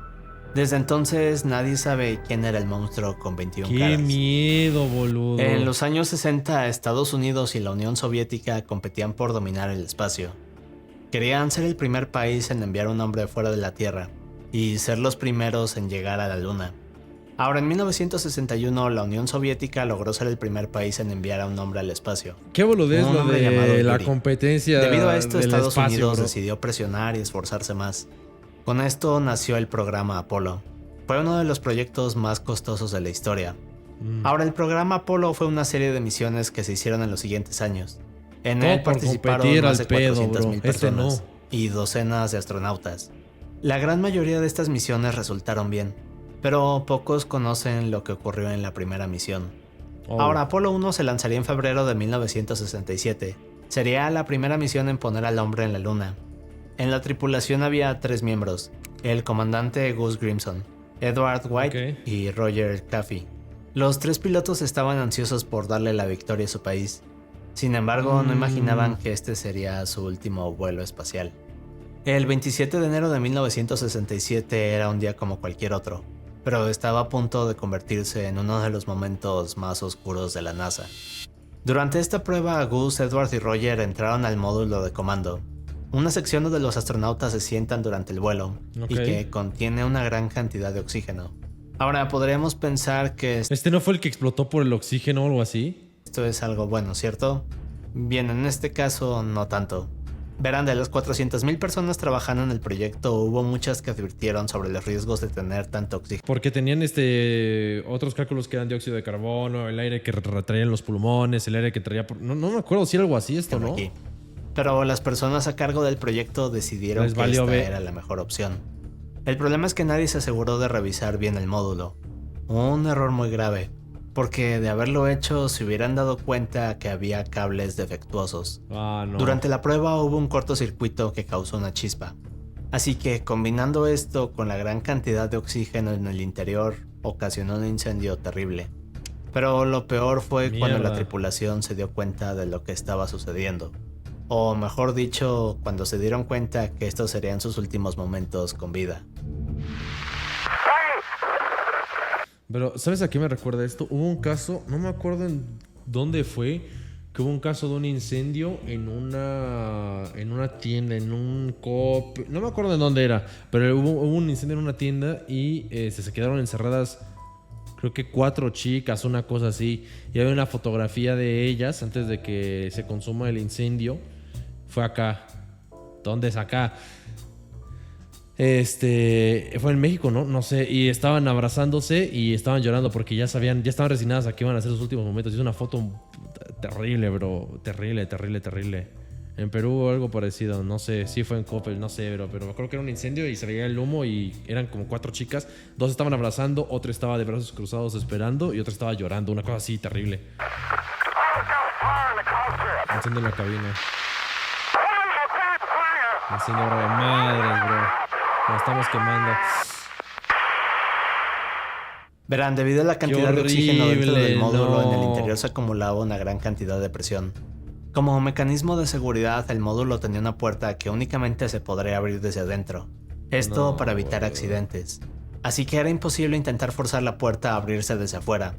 Desde entonces nadie sabe quién era el monstruo con 21 ¡Qué caras. miedo, boludo! En los años 60, Estados Unidos y la Unión Soviética competían por dominar el espacio. Querían ser el primer país en enviar un hombre fuera de la Tierra y ser los primeros en llegar a la Luna. Ahora, en 1961, la Unión Soviética logró ser el primer país en enviar a un hombre al espacio. ¡Qué boludez Un lo hombre llamado de la Yuri. competencia Debido a esto, del Estados espacio, Unidos bro? decidió presionar y esforzarse más. Con esto nació el programa Apolo. Fue uno de los proyectos más costosos de la historia. Ahora, el programa Apolo fue una serie de misiones que se hicieron en los siguientes años. En Todo él por participaron competir más al de pedo, 400,000 bro. Este personas no. y docenas de astronautas. La gran mayoría de estas misiones resultaron bien, pero pocos conocen lo que ocurrió en la primera misión. Oh. Ahora, Apolo 1 se lanzaría en febrero de 1967. Sería la primera misión en poner al hombre en la Luna. En la tripulación había 3 miembros: el comandante Gus Grimson, Edward White y Roger Caffey. Los 3 pilotos estaban ansiosos por darle la victoria a su país. Sin embargo, no imaginaban que este sería su último vuelo espacial. El 27 de enero de 1967 era un día como cualquier otro, pero estaba a punto de convertirse en uno de los momentos más oscuros de la NASA. Durante esta prueba, Gus, Edward y Roger entraron al módulo de comando, una sección donde los astronautas se sientan durante el vuelo y que contiene una gran cantidad de oxígeno. Ahora, podríamos pensar que ¿Este no fue el que explotó por el oxígeno o algo así? esto es algo bueno, ¿cierto? Bien, en este caso no tanto. Verán, de las 400,000 personas trabajando en el proyecto, hubo muchas que advirtieron sobre los riesgos de tener tanto oxígeno. Porque tenían otros cálculos que eran dióxido de carbono, el aire que retraían los pulmones, el aire que traía... No me acuerdo si era algo así esto, ¿no? Aquí. Pero las personas a cargo del proyecto decidieron Les que valió esta ver. era la mejor opción. El problema es que nadie se aseguró de revisar bien el módulo. Un error muy grave, porque de haberlo hecho se hubieran dado cuenta que había cables defectuosos. Ah, no. Durante la prueba hubo un cortocircuito que causó una chispa. Así que combinando esto con la gran cantidad de oxígeno en el interior, ocasionó un incendio terrible. Pero lo peor fue cuando la Mierda. tripulación se dio cuenta de lo que estaba sucediendo. O mejor dicho, cuando se dieron cuenta que estos serían sus últimos momentos con vida. Pero, ¿sabes a qué me recuerda esto? Hubo un caso, no me acuerdo en dónde fue, que hubo un caso de un incendio en una tienda, en un coop, no me acuerdo en dónde era, pero hubo un incendio en una tienda y se quedaron encerradas, creo que 4 chicas, una cosa así, y había una fotografía de ellas antes de que se consuma el incendio. Fue acá. ¿Dónde es acá? Fue en México, ¿no? No sé. Y estaban abrazándose y estaban llorando porque ya estaban resignadas a que iban a ser sus últimos momentos. Y es una foto terrible, bro. Terrible. En Perú algo parecido. No sé, sí fue en Coppel, no sé, pero me acuerdo que era un incendio y se veía el humo y eran como 4 chicas. 2 estaban abrazando, otra estaba de brazos cruzados esperando y otra estaba llorando. Una cosa así terrible. Enciende la cabina. Enciende obra de madres, bro. Nos estamos quemando. Verán, debido a la cantidad de oxígeno dentro del módulo, no. en el interior se acumulaba una gran cantidad de presión. Como mecanismo de seguridad, el módulo tenía una puerta que únicamente se podría abrir desde adentro. Esto No, para evitar accidentes. Así que era imposible intentar forzar la puerta a abrirse desde afuera.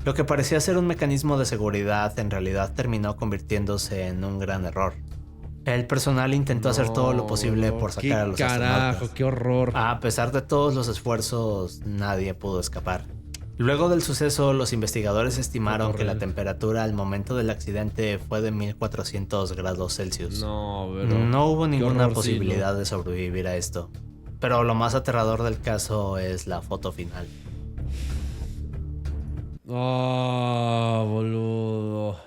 Lo que parecía ser un mecanismo de seguridad en realidad terminó convirtiéndose en un gran error. El personal intentó hacer todo lo posible por sacar a los astronautas. Carajo, qué horror. A pesar de todos los esfuerzos, nadie pudo escapar. Luego del suceso, los investigadores estimaron que la temperatura al momento del accidente fue de 1400 grados Celsius. No, bro. No hubo Qué ninguna horror, sí, posibilidad ¿no? de sobrevivir a esto. Pero lo más aterrador del caso es la foto final. Ah, boludo.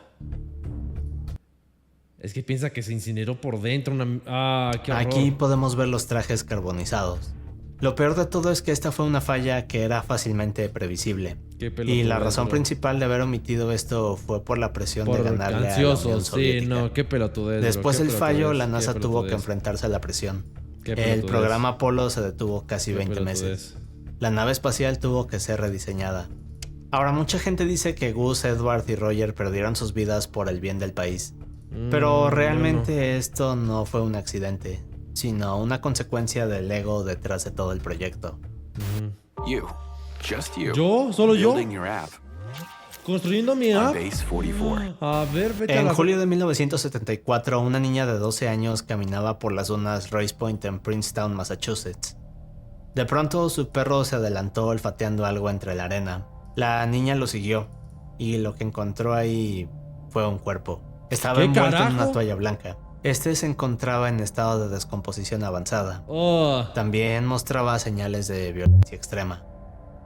Es que piensa que se incineró por dentro. Qué horror. Aquí podemos ver los trajes carbonizados. Lo peor de todo es que esta fue una falla que era fácilmente previsible. Y la razón principal de haber omitido esto fue por la presión de ganarle a la Unión Soviética. Sí, no, qué pelotudez. Después del fallo, la NASA tuvo que enfrentarse a la presión. El programa Apolo se detuvo casi 20 meses. La nave espacial tuvo que ser rediseñada. Ahora, mucha gente dice que Gus, Edward y Roger perdieron sus vidas por el bien del país. Pero realmente esto no fue un accidente, sino una consecuencia del ego detrás de todo el proyecto. ¿Yo? ¿Solo yo? ¿Construyendo mi app? A ver, vete En julio de 1974, una niña de 12 años caminaba por las dunas Royce Point en Princetown, Massachusetts. De pronto, su perro se adelantó olfateando algo entre la arena. La niña lo siguió, y lo que encontró ahí fue un cuerpo. Estaba envuelto en una toalla blanca. Este se encontraba en estado de descomposición avanzada. También mostraba señales de violencia extrema.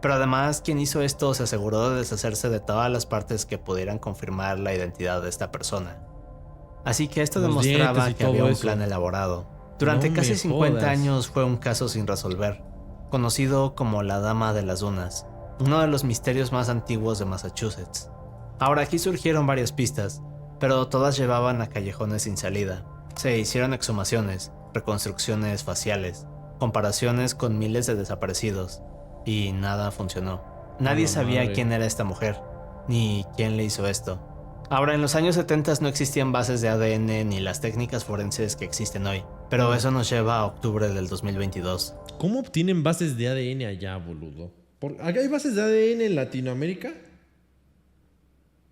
Pero además, quien hizo esto se aseguró de deshacerse de todas las partes que pudieran confirmar la identidad de esta persona. Así que esto demostraba que había un plan elaborado. Durante casi 50 años fue un caso sin resolver, conocido como la Dama de las Dunas, uno de los misterios más antiguos de Massachusetts. Ahora, aquí surgieron varias pistas, pero todas llevaban a callejones sin salida. Se hicieron exhumaciones, reconstrucciones faciales, comparaciones con miles de desaparecidos, y nada funcionó. Nadie sabía quién era esta mujer, ni quién le hizo esto. Ahora, en los años 70 no existían bases de ADN ni las técnicas forenses que existen hoy, pero eso nos lleva a octubre del 2022. ¿Cómo obtienen bases de ADN allá, boludo? ¿Hay bases de ADN en Latinoamérica?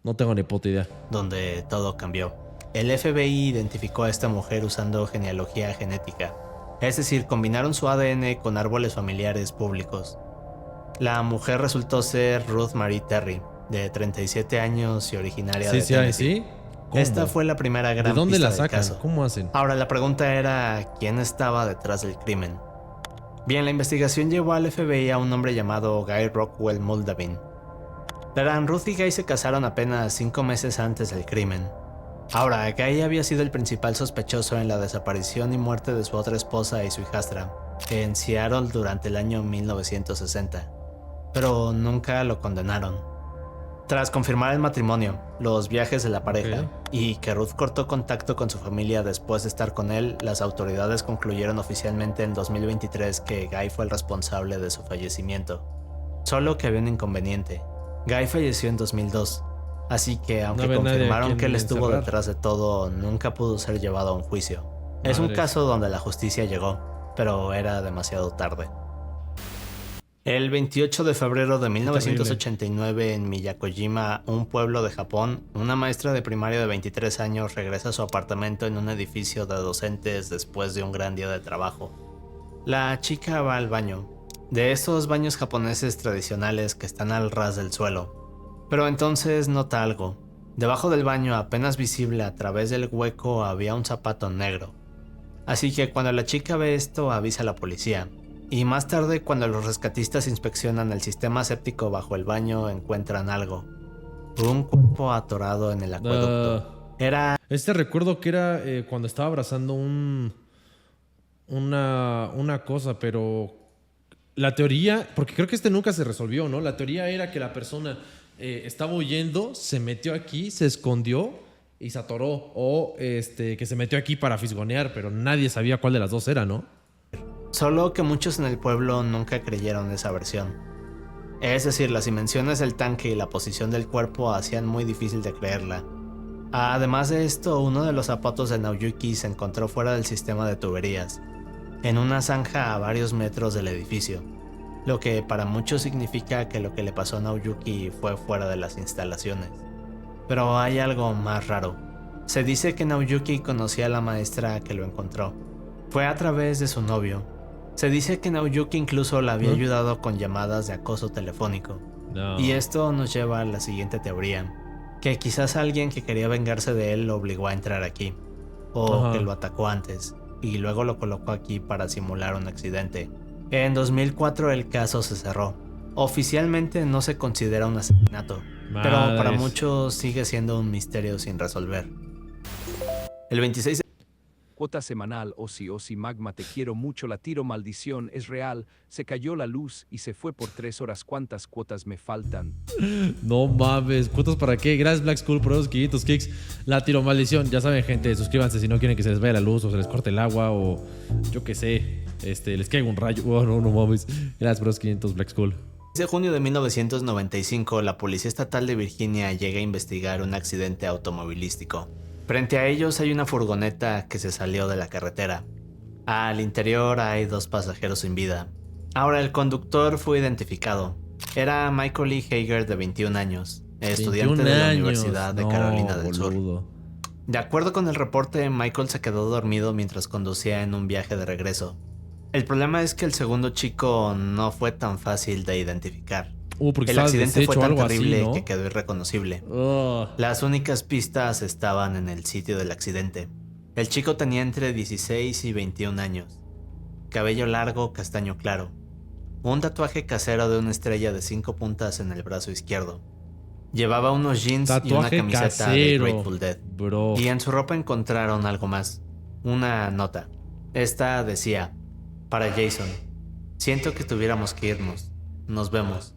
No tengo ni puta idea. Donde todo cambió. El FBI identificó a esta mujer usando genealogía genética, es decir, combinaron su ADN con árboles familiares públicos. La mujer resultó ser Ruth Marie Terry, de 37 años y originaria de Tennessee. ¿Sí? ¿Cómo? Esta fue la primera gran pista. ¿De dónde la sacan? Caso. ¿Cómo hacen? Ahora, la pregunta era ¿quién estaba detrás del crimen? Bien, la investigación llevó al FBI a un hombre llamado Guy Rockwell Moldavin. Verán, Ruth y Guy se casaron apenas 5 meses antes del crimen. Ahora, Guy había sido el principal sospechoso en la desaparición y muerte de su otra esposa y su hijastra, en Seattle durante el año 1960, pero nunca lo condenaron. Tras confirmar el matrimonio, los viajes de la pareja y que Ruth cortó contacto con su familia después de estar con él, las autoridades concluyeron oficialmente en 2023 que Guy fue el responsable de su fallecimiento. Solo que había un inconveniente. Guy falleció en 2002, así que aunque confirmaron que él estuvo detrás de todo, nunca pudo ser llevado a un juicio. Es un caso donde la justicia llegó, pero era demasiado tarde. El 28 de febrero de 1989 en Miyakojima, un pueblo de Japón, una maestra de primaria de 23 años regresa a su apartamento en un edificio de docentes después de un gran día de trabajo. La chica va al baño, de estos baños japoneses tradicionales que están al ras del suelo. Pero entonces nota algo. Debajo del baño, apenas visible a través del hueco, había un zapato negro. Así que cuando la chica ve esto, avisa a la policía. Y más tarde, cuando los rescatistas inspeccionan el sistema séptico bajo el baño, encuentran algo. Un cuerpo atorado en el acueducto. Recuerdo que era cuando estaba abrazando una cosa, pero la teoría, porque creo que nunca se resolvió, ¿no? La teoría era que la persona estaba huyendo, se metió aquí, se escondió y se atoró. O que se metió aquí para fisgonear, pero nadie sabía cuál de las dos era, ¿no? Solo que muchos en el pueblo nunca creyeron esa versión. Es decir, las dimensiones del tanque y la posición del cuerpo hacían muy difícil de creerla. Además de esto, uno de los zapatos de Naoyuki se encontró fuera del sistema de tuberías, en una zanja a varios metros del edificio, lo que para muchos significa que lo que le pasó a Naoyuki fue fuera de las instalaciones. Pero hay algo más raro. Se dice que Naoyuki conocía a la maestra que lo encontró. Fue a través de su novio. Se dice que Naoyuki incluso la había ayudado con llamadas de acoso telefónico. No. Y esto nos lleva a la siguiente teoría, que quizás alguien que quería vengarse de él lo obligó a entrar aquí, o que lo atacó antes, y luego lo colocó aquí para simular un accidente. En 2004 el caso se cerró. Oficialmente no se considera un asesinato, pero para muchos sigue siendo un misterio sin resolver. El 26 Cuota semanal, Ozzy Magma, te quiero mucho, la tiro, maldición, es real, se cayó la luz y se fue por 3 horas, ¿cuántas cuotas me faltan? No mames, ¿cuotas para qué? Gracias Black Skull por esos 500 kicks. La tiro maldición, ya saben gente, suscríbanse si no quieren que se les vaya la luz o se les corte el agua o yo qué sé, les caiga un rayo. Oh, no mames. Gracias por esos 500 Black Skull. De junio de 1995, la Policía Estatal de Virginia llega a investigar un accidente automovilístico. Frente a ellos hay una furgoneta que se salió de la carretera. Al interior hay 2 pasajeros sin vida. Ahora el conductor fue identificado. Era Michael Lee Hager, de 21 años, estudiante de la Universidad de Carolina del Sur. De acuerdo con el reporte, Michael se quedó dormido mientras conducía en un viaje de regreso. El problema es que el segundo chico no fue tan fácil de identificar. El accidente fue tan terrible así, ¿no? Que quedó irreconocible. Las únicas pistas estaban en el sitio del accidente. El chico tenía entre 16 y 21 años. Cabello largo, castaño claro. Un tatuaje casero de una estrella de 5 puntas en el brazo izquierdo. Llevaba unos jeans y una camiseta de Grateful Dead. Bro. Y en su ropa encontraron algo más. Una nota. Esta decía: para Jason, siento que tuviéramos que irnos. Nos vemos.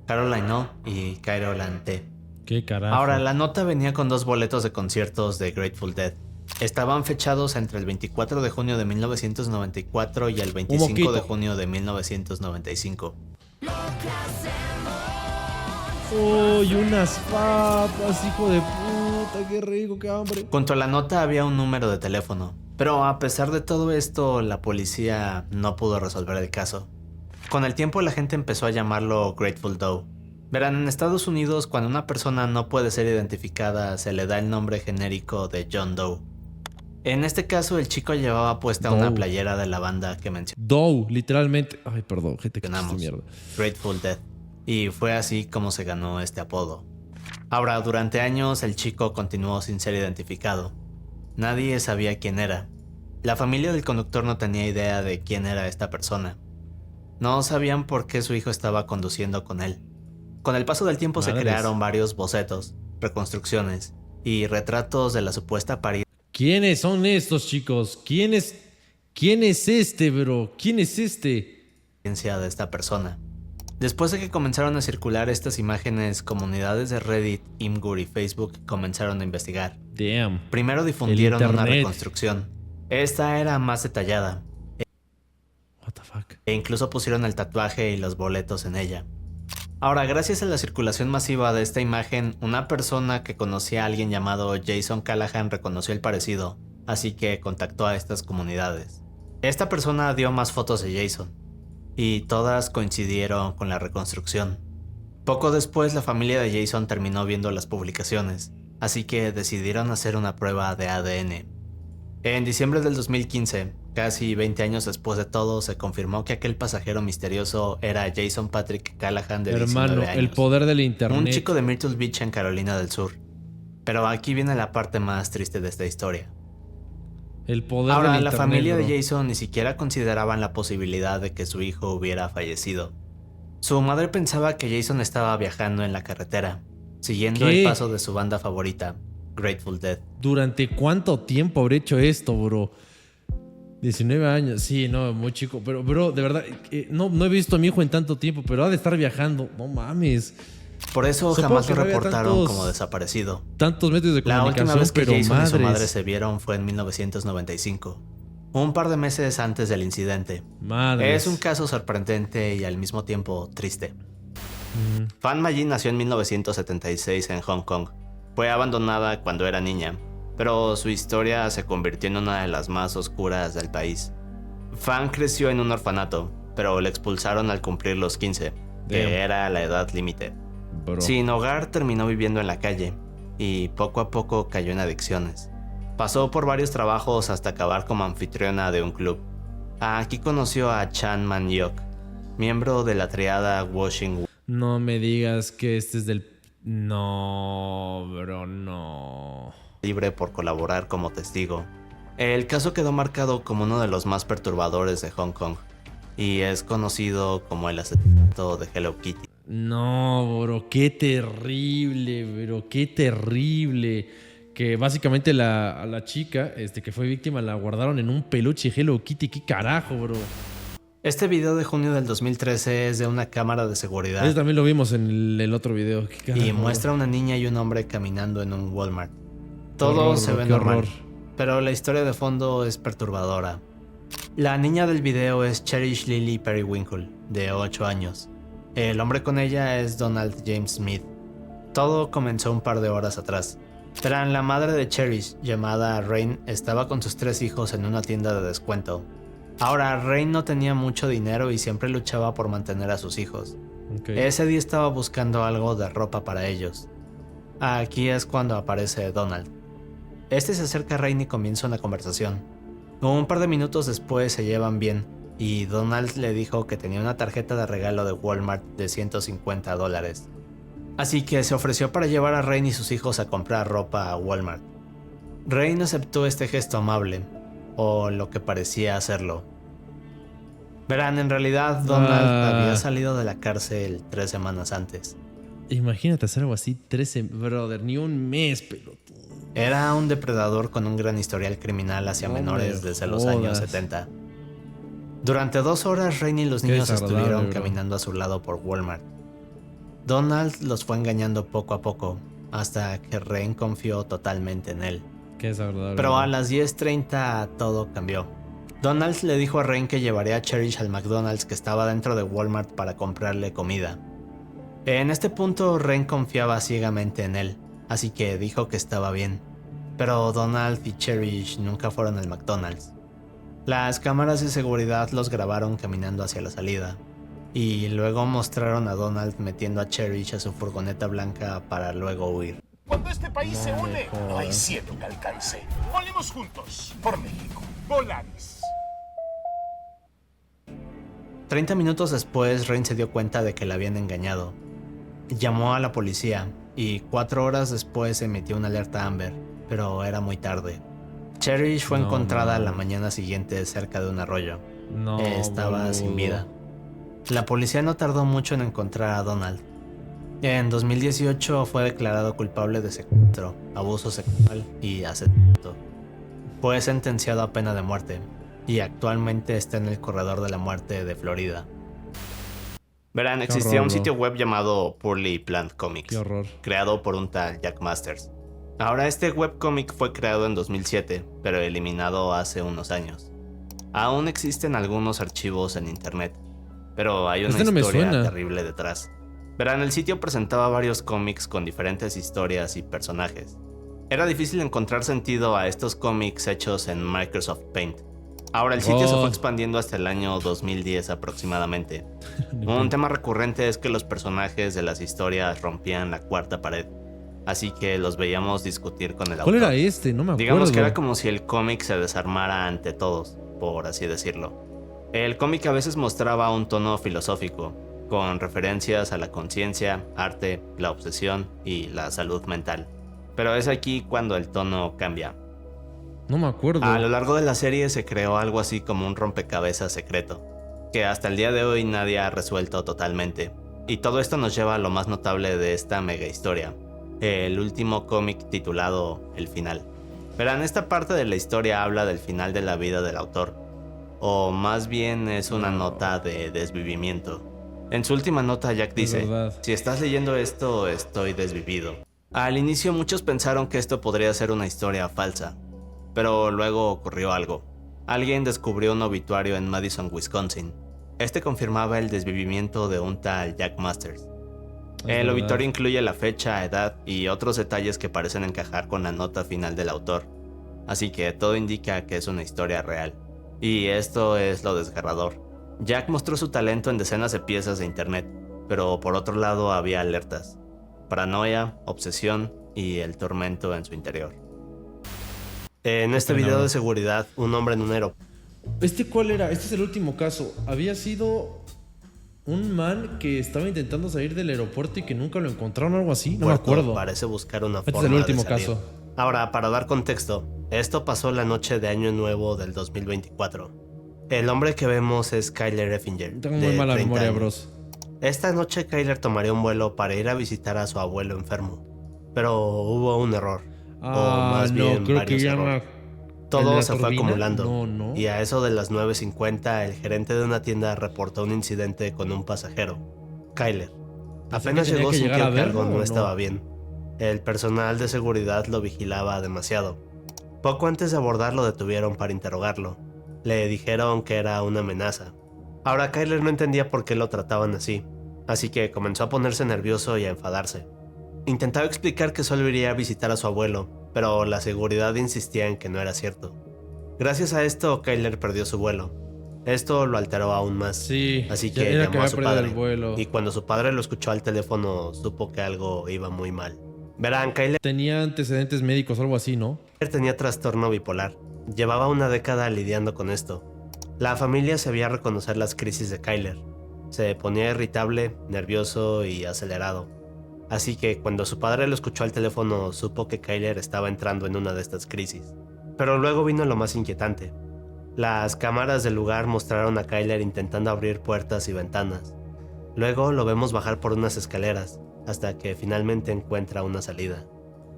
Caroline O y Caroline T. ¿Qué carajo? Ahora, la nota venía con 2 boletos de conciertos de Grateful Dead. Estaban fechados entre el 24 de junio de 1994 y el 25 de junio de 1995. ¡Uy, unas papas, hijo de puta! ¡Qué rico, qué hambre! Junto a la nota había un número de teléfono. Pero a pesar de todo esto, la policía no pudo resolver el caso. Con el tiempo la gente empezó a llamarlo Grateful Doe. Verán, en Estados Unidos, cuando una persona no puede ser identificada, se le da el nombre genérico de John Doe. En este caso, el chico llevaba puesta una playera de la banda que mencionamos. Doe, literalmente. Ay, perdón, gente, que mierda. Grateful Dead. Y fue así como se ganó este apodo. Ahora, durante años, el chico continuó sin ser identificado. Nadie sabía quién era. La familia del conductor no tenía idea de quién era esta persona. No sabían por qué su hijo estaba conduciendo con él. Con el paso del tiempo se crearon varios bocetos, reconstrucciones y retratos de la supuesta apariencia. ¿Quiénes son estos chicos? ¿Quién es este, bro? ¿Quién es este? De esta persona. Después de que comenzaron a circular estas imágenes, comunidades de Reddit, Imgur y Facebook comenzaron a investigar. Damn. Primero difundieron una reconstrucción. Esta era más detallada. What the fuck? E incluso pusieron el tatuaje y los boletos en ella. Ahora, gracias a la circulación masiva de esta imagen, una persona que conocía a alguien llamado Jason Callahan reconoció el parecido, así que contactó a estas comunidades. Esta persona dio más fotos de Jason, y todas coincidieron con la reconstrucción. Poco después, la familia de Jason terminó viendo las publicaciones, así que decidieron hacer una prueba de ADN. En diciembre del 2015, casi 20 años después de todo, se confirmó que aquel pasajero misterioso era Jason Patrick Callahan, de 19 años. El poder del internet. Un chico de Myrtle Beach, en Carolina del Sur. Pero aquí viene la parte más triste de esta historia. El poder Ahora, del la internet, familia bro. de Jason ni siquiera consideraban la posibilidad de que su hijo hubiera fallecido. Su madre pensaba que Jason estaba viajando en la carretera, siguiendo el paso de su banda favorita, Grateful Dead. ¿Durante cuánto tiempo habré hecho esto, bro? 19 años, sí, no, muy chico. Pero, bro, de verdad, no he visto a mi hijo en tanto tiempo, pero ha de estar viajando. No mames. Por eso jamás lo reportaron como desaparecido. Tantos medios de comunicación, la última vez que pero Jason y su madre se vieron fue en 1995, un par de meses antes del incidente. Madres. Es un caso sorprendente y al mismo tiempo triste. Fan Majin nació en 1976 en Hong Kong. Fue abandonada cuando era niña, pero su historia se convirtió en una de las más oscuras del país. Fan creció en un orfanato, pero le expulsaron al cumplir los 15, que era la edad límite. Sin hogar, terminó viviendo en la calle y poco a poco cayó en adicciones. Pasó por varios trabajos hasta acabar como anfitriona de un club. Aquí conoció a Chan Man-hyuk, miembro de la triada Washing. No me digas que este es del... No, bro, no. Libre por colaborar como testigo. El caso quedó marcado como uno de los más perturbadores de Hong Kong y es conocido como el asesinato de Hello Kitty. No, bro, qué terrible, bro, qué terrible. Que básicamente a la chica que fue víctima la guardaron en un peluche Hello Kitty. ¿Qué carajo, bro? Este video de junio del 2013 es de una cámara de seguridad. Eso también lo vimos en el otro video. ¿Qué carajo, y muestra a una niña y un hombre caminando en un Walmart. Todo se ve normal, pero la historia de fondo es perturbadora. La niña del video es Cherish Lily Periwinkle, de 8 años. El hombre con ella es Donald James Smith. Todo comenzó un par de horas atrás. Verán, la madre de Cherish, llamada Rain, estaba con sus 3 hijos en una tienda de descuento. Ahora, Rain no tenía mucho dinero y siempre luchaba por mantener a sus hijos. Okay. Ese día estaba buscando algo de ropa para ellos. Aquí es cuando aparece Donald. Se acerca a Rain y comienza una conversación. Un par de minutos después se llevan bien y Donald le dijo que tenía una tarjeta de regalo de Walmart de $150. Así que se ofreció para llevar a Rain y sus hijos a comprar ropa a Walmart. Rain aceptó este gesto amable, o lo que parecía hacerlo. Verán, en realidad Donald había salido de la cárcel 3 semanas antes. Imagínate hacer algo así, 13, brother, ni un mes, pelotudo. Era un depredador con un gran historial criminal hacia menores desde los años 70. Durante 2 horas, Rain y los niños estuvieron caminando a su lado por Walmart. Donald los fue engañando poco a poco, hasta que Rain confió totalmente en él. Qué desagradable. Pero a las 10:30 todo cambió. Donald le dijo a Rain que llevaría a Cherish al McDonald's que estaba dentro de Walmart para comprarle comida. En este punto, Rain confiaba ciegamente en él, así que dijo que estaba bien. Pero Donald y Cherish nunca fueron al McDonald's. Las cámaras de seguridad los grabaron caminando hacia la salida, y luego mostraron a Donald metiendo a Cherish a su furgoneta blanca para luego huir. Cuando este país se une, no hay cielo que alcance. Volemos juntos por México. Volaris. 30 minutos después, Rain se dio cuenta de que la habían engañado. Llamó a la policía y 4 horas después emitió una alerta Amber, pero era muy tarde. Cherish fue encontrada la mañana siguiente cerca de un arroyo. Estaba sin vida. La policía no tardó mucho en encontrar a Donald. En 2018 fue declarado culpable de secuestro, abuso sexual y asesinato. Fue sentenciado a pena de muerte y actualmente está en el corredor de la muerte de Florida. Verán, existía un sitio web llamado Poorly Planned Comics, creado por un tal Jack Masters. Ahora este webcomic fue creado en 2007, pero eliminado hace unos años. Aún existen algunos archivos en internet, pero hay una historia terrible detrás. Verán, el sitio presentaba varios cómics con diferentes historias y personajes. Era difícil encontrar sentido a estos cómics hechos en Microsoft Paint. Ahora el sitio se fue expandiendo hasta el año 2010 aproximadamente. Un tema recurrente es que los personajes de las historias rompían la cuarta pared, así que los veíamos discutir con el autor. ¿Cuál era este? No me acuerdo. Digamos que era como si el cómic se desarmara ante todos, por así decirlo. El cómic a veces mostraba un tono filosófico, con referencias a la conciencia, arte, la obsesión y la salud mental. Pero es aquí cuando el tono cambia. No me acuerdo. A lo largo de la serie se creó algo así como un rompecabezas secreto, que hasta el día de hoy nadie ha resuelto totalmente. Y todo esto nos lleva a lo más notable de esta mega historia, el último cómic titulado El Final. Verán, esta parte de la historia habla del final de la vida del autor, o más bien es una nota de desvivimiento. En su última nota, Jack dice: si estás leyendo esto, estoy desvivido. Al inicio muchos pensaron que esto podría ser una historia falsa, pero luego ocurrió algo. Alguien descubrió un obituario en Madison, Wisconsin. Este confirmaba el desvivimiento de un tal Jack Masters. El obituario incluye la fecha, edad y otros detalles que parecen encajar con la nota final del autor. Así que todo indica que es una historia real. Y esto es lo desgarrador. Jack mostró su talento en decenas de piezas de internet, pero por otro lado había alertas, paranoia, obsesión y el tormento en su interior. En este video de seguridad, un hombre en un aeropuerto. ¿Cuál era? Este es el último caso. Había sido un man que estaba intentando salir del aeropuerto y que nunca lo encontraron o algo así. No me acuerdo. Parece buscar una forma. Este es el último caso. Ahora, para dar contexto, esto pasó la noche de Año Nuevo del 2024. El hombre que vemos es Kyler Effinger. Tengo muy mala memoria, bros. Esta noche Kyler tomaría un vuelo para ir a visitar a su abuelo enfermo, pero hubo un error. o más bien creo varios que ya errores. ¿El de Todo la se fue turbina? acumulando. No. Y a eso de las 9:50, el gerente de una tienda reportó un incidente con un pasajero, Kyler. Apenas que tenía llegó que llegar sintió a que algo verlo, ¿o no no? estaba bien. El personal de seguridad lo vigilaba demasiado. Poco antes de abordar lo detuvieron para interrogarlo. Le dijeron que era una amenaza. Ahora Kyler no entendía por qué lo trataban así que comenzó a ponerse nervioso y a enfadarse. Intentaba explicar que solo iría a visitar a su abuelo, pero la seguridad insistía en que no era cierto. Gracias a esto, Kyler perdió su vuelo. Esto lo alteró aún más. Sí, así ya que era llamó que a había su perdido padre. el vuelo. Y cuando su padre lo escuchó al teléfono, supo que algo iba muy mal. Verán, Kyler Tenía antecedentes médicos o algo así, ¿no? tenía trastorno bipolar. Llevaba una década lidiando con esto. La familia sabía reconocer las crisis de Kyler. Se ponía irritable, nervioso y acelerado. Así que cuando su padre lo escuchó al teléfono, supo que Kyler estaba entrando en una de estas crisis. Pero luego vino lo más inquietante. Las cámaras del lugar mostraron a Kyler intentando abrir puertas y ventanas. Luego lo vemos bajar por unas escaleras, hasta que finalmente encuentra una salida.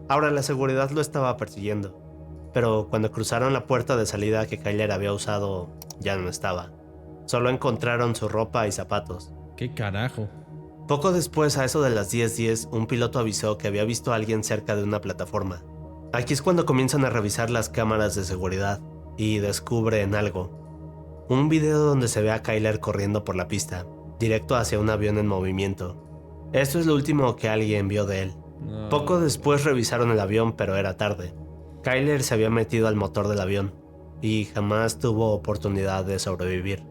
Ahora la seguridad lo estaba persiguiendo, pero cuando cruzaron la puerta de salida que Kyler había usado, ya no estaba. Solo encontraron su ropa y zapatos. ¿Qué carajo? Poco después, a eso de las 10:10, un piloto avisó que había visto a alguien cerca de una plataforma. Aquí es cuando comienzan a revisar las cámaras de seguridad y descubren algo. Un video donde se ve a Kyler corriendo por la pista, directo hacia un avión en movimiento. Esto es lo último que alguien vio de él. No. Poco después revisaron el avión, pero era tarde. Kyler se había metido al motor del avión y jamás tuvo oportunidad de sobrevivir.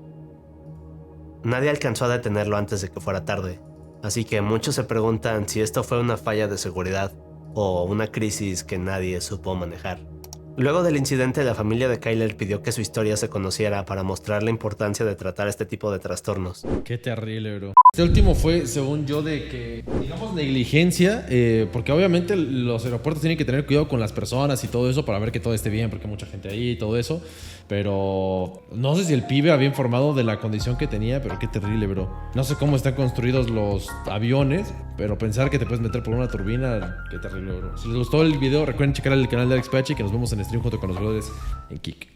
Nadie alcanzó a detenerlo antes de que fuera tarde, así que muchos se preguntan si esto fue una falla de seguridad o una crisis que nadie supo manejar. Luego del incidente, la familia de Kyler pidió que su historia se conociera para mostrar la importancia de tratar este tipo de trastornos. Qué terrible, bro. Este último fue, según yo, de que, digamos, negligencia, porque obviamente los aeropuertos tienen que tener cuidado con las personas y todo eso para ver que todo esté bien, porque hay mucha gente ahí y todo eso. Pero no sé si el pibe había informado de la condición que tenía, pero qué terrible, bro. No sé cómo están construidos los aviones, pero pensar que te puedes meter por una turbina, qué terrible, bro. Si les gustó el video, recuerden checar el canal de Alex PH, que nos vemos en stream junto con los brothers en Kick.